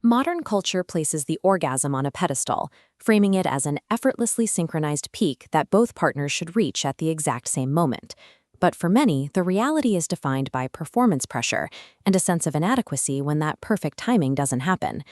Modern culture places the orgasm on a pedestal, framing it as an effortlessly synchronized peak that both partners should reach at the exact same moment. But for many, the reality is defined by performance pressure and a sense of inadequacy when that perfect timing doesn't happen.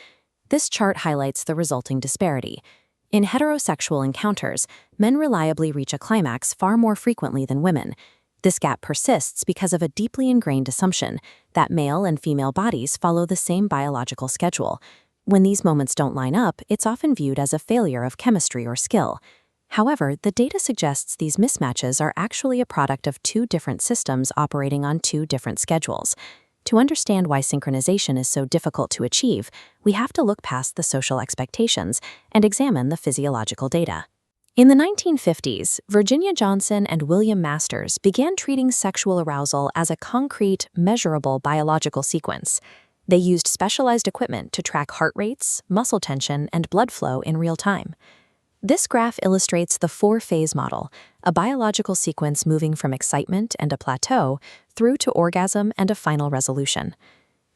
This chart highlights the resulting disparity. In heterosexual encounters, men reliably reach a climax far more frequently than women. This gap persists because of a deeply ingrained assumption that male and female bodies follow the same biological schedule. When these moments don't line up, it's often viewed as a failure of chemistry or skill. However, the data suggests these mismatches are actually a product of two different systems operating on two different schedules. To understand why synchronization is so difficult to achieve, we have to look past the social expectations and examine the physiological data. In the 1950s, Virginia Johnson and William Masters began treating sexual arousal as a concrete, measurable biological sequence. They used specialized equipment to track heart rates, muscle tension, and blood flow in real time. This graph illustrates the four-phase model, a biological sequence moving from excitement and a plateau through to orgasm and a final resolution.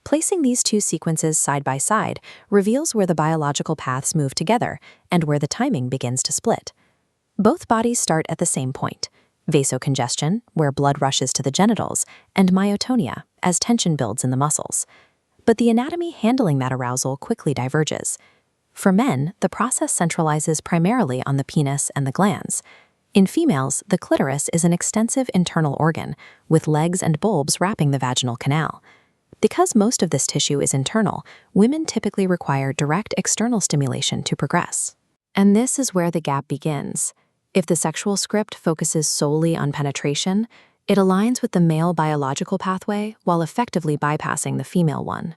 Placing these two sequences side by side reveals where the biological paths move together and where the timing begins to split. Both bodies start at the same point: vasocongestion, where blood rushes to the genitals, and myotonia, as tension builds in the muscles. But the anatomy handling that arousal quickly diverges. For men, the process centralizes primarily on the penis and the glands. In females, the clitoris is an extensive internal organ, with legs and bulbs wrapping the vaginal canal. Because most of this tissue is internal, women typically require direct external stimulation to progress. And this is where the gap begins. If the sexual script focuses solely on penetration, it aligns with the male biological pathway while effectively bypassing the female one.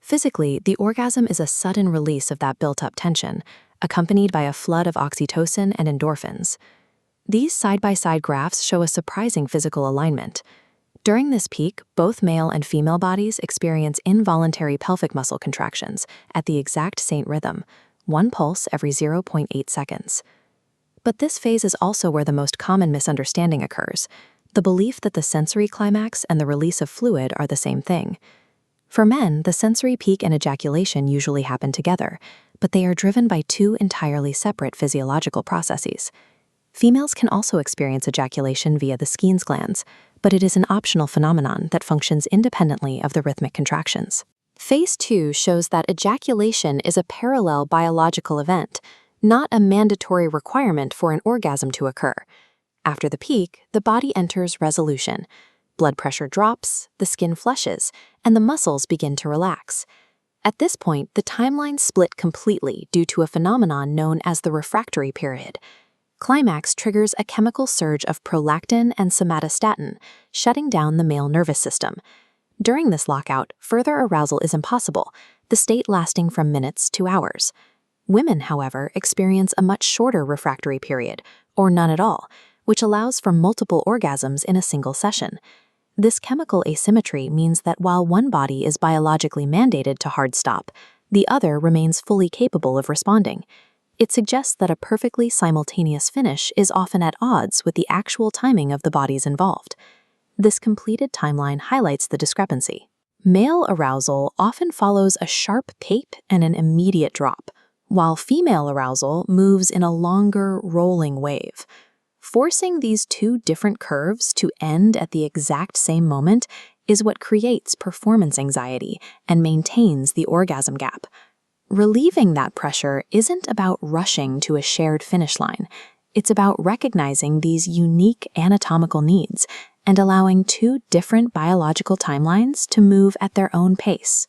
Physically, the orgasm is a sudden release of that built-up tension, accompanied by a flood of oxytocin and endorphins. These side-by-side graphs show a surprising physical alignment. During this peak, both male and female bodies experience involuntary pelvic muscle contractions at the exact same rhythm, one pulse every 0.8 seconds. But this phase is also where the most common misunderstanding occurs: the belief that the sensory climax and the release of fluid are the same thing. For men, the sensory peak and ejaculation usually happen together, but they are driven by two entirely separate physiological processes. Females can also experience ejaculation via the Skene's glands, but it is an optional phenomenon that functions independently of the rhythmic contractions. Phase 2 shows that ejaculation is a parallel biological event, not a mandatory requirement for an orgasm to occur. After the peak, the body enters resolution. Blood pressure drops, the skin flushes, and the muscles begin to relax. At this point, the timeline split completely due to a phenomenon known as the refractory period. Climax triggers a chemical surge of prolactin and somatostatin, shutting down the male nervous system. During this lockout, further arousal is impossible, the state lasting from minutes to hours. Women, however, experience a much shorter refractory period, or none at all, which allows for multiple orgasms in a single session. This chemical asymmetry means that while one body is biologically mandated to hard stop, the other remains fully capable of responding. It suggests that a perfectly simultaneous finish is often at odds with the actual timing of the bodies involved. This completed timeline highlights the discrepancy. Male arousal often follows a sharp peak and an immediate drop, while female arousal moves in a longer, rolling wave. Forcing these two different curves to end at the exact same moment is what creates performance anxiety and maintains the orgasm gap. Relieving that pressure isn't about rushing to a shared finish line. It's about recognizing these unique anatomical needs and allowing two different biological timelines to move at their own pace.